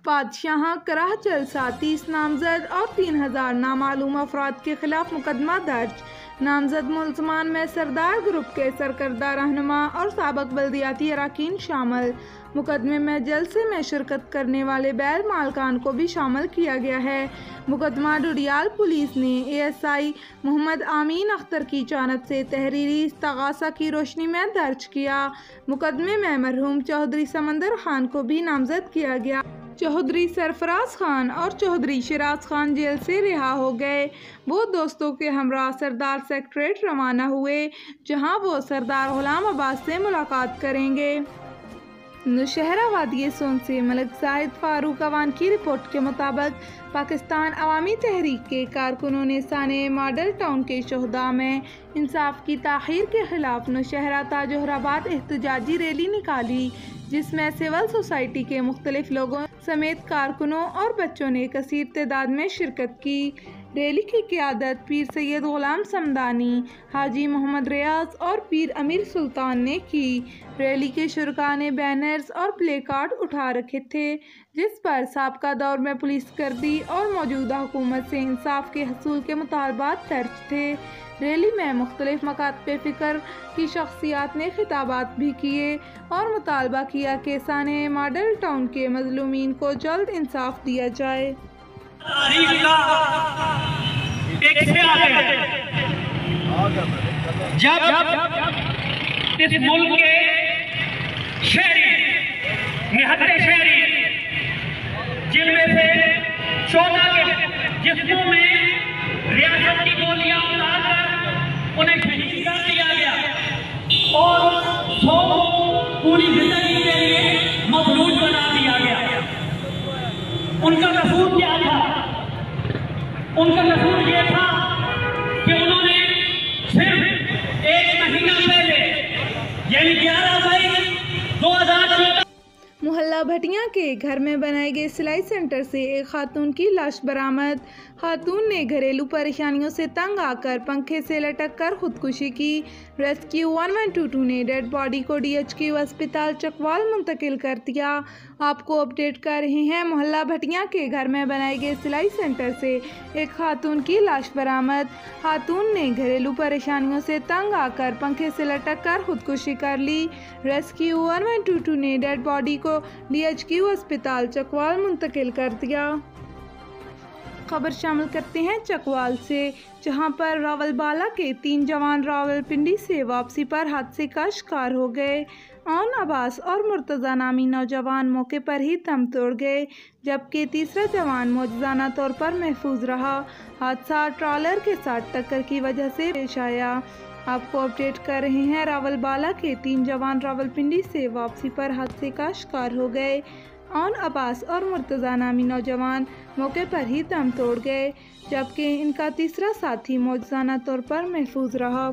बादशाह कराह जलसा 30 नामजद और 3000 नामालूम अफराद के खिलाफ मुकदमा दर्ज। नामजद मुलजमान में सरदार ग्रुप के सरकर्दा रहनुमा और साबक बल्दियाती अराकीन शामिल। मुकदमे में जलसे में शिरकत करने वाले बैल मालकान को भी शामिल किया गया है। मुकदमा डुडियाल पुलिस ने ASI मोहम्मद आमीन अख्तर की जानब से तहरीरी इस्तगासा की रोशनी में दर्ज किया। मुकदमे में मरहूम चौधरी समंदर खान को भी नामजद किया गया। चौधरी सरफराज खान और चौधरी शिराज खान जेल से रिहा हो गए। वो दोस्तों के हमरा सरदार सेक्रेटरीट रवाना हुए, जहां वो सरदार गुलाम अब्बास से मुलाकात करेंगे। नौशहरा वादी सोन से मलिक जाहिद फारूक अवान की रिपोर्ट के मुताबिक पाकिस्तान अवामी तहरीक के कारकुनों ने साने मॉडल टाउन के शोहदा में इंसाफ की ताख़ीर के खिलाफ नौशहरा ताजोहराबाद एहतजाजी रैली निकाली, जिसमें सिविल सोसाइटी के मुख्तलिफ लोगों समेत कारकुनों और बच्चों ने कसीर तादाद में शिरकत की। रैली की क़ियादत पीर सैयद गुलाम समदानी, हाजी मोहम्मद रियाज और पीर अमीर सुल्तान ने की। रैली के शुरका ने बैनर्स और प्ले कार्ड उठा रखे थे, जिस पर साबका दौर में पुलिस गर्दी और मौजूदा हुकूमत से इंसाफ के हसूल के मुतालबात दर्ज थे। रैली में मुख्तलिफ मकातब फ़िक्र की शख्सियात ने खिताबात भी किए और मुतालबा किया कि साने मॉडल टाउन के मजलूमीन को जल्द इंसाफ दिया जाए। जब इस मुल्क के शहरी निहत्ते शहरी जिनमें से 14 के जिस्मों में रियासत की गोलियां उतारकर उन्हें शहीद कर दिया गया और 100 पूरी जिंदगी के लिए मफलूज बना दिया गया। उनका कसूर क्या था? उनका कसूर ये था कि उन्होंने सिर्फ 1 महीना पहले यानी 11 मई 2014 मोहल्ला भटिया के घर में बनाए गए सिलाई सेंटर से एक खातून की लाश बरामद। खातून ने घरेलू परेशानियों से तंग आकर पंखे से लटक कर खुदकुशी की। रेस्क्यू 1122 ने डेड बॉडी को DHQ अस्पताल चकवाल मुंतकिल कर दिया। आपको अपडेट कर रहे हैं, मोहल्ला भटिया के घर में बनाए गए सिलाई सेंटर से एक खातून की लाश बरामद। खातून ने घरेलू परेशानियों से तंग आकर पंखे से लटक कर खुदकुशी कर ली। रेस्क्यू 1122 ने डेड बॉडी को DHQ अस्पताल चकवाल मुंतकिल कर दिया। खबर शामिल करते हैं चकवाल से, जहां पर रावलबाला के 3 जवान रावलपिंडी से वापसी पर हादसे का शिकार हो गए। ऑन अब्बास और मुर्तज़ा नामी नौजवान मौके पर ही दम तोड़ गए, जबकि तीसरा जवान मौजूदाना तौर पर महफूज रहा। हादसा ट्रॉलर के साथ टक्कर की वजह से पेश आया। आपको अपडेट कर रहे हैं, रावलबाला के 3 जवान रावलपिंडी से वापसी पर हादसे का शिकार हो गए। ऑन अब्बास और मुर्तज़ा नामी नौजवान मौके पर ही दम तोड़ गए, जबकि इनका तीसरा साथी मौजूदाना तौर पर महफूज रहा।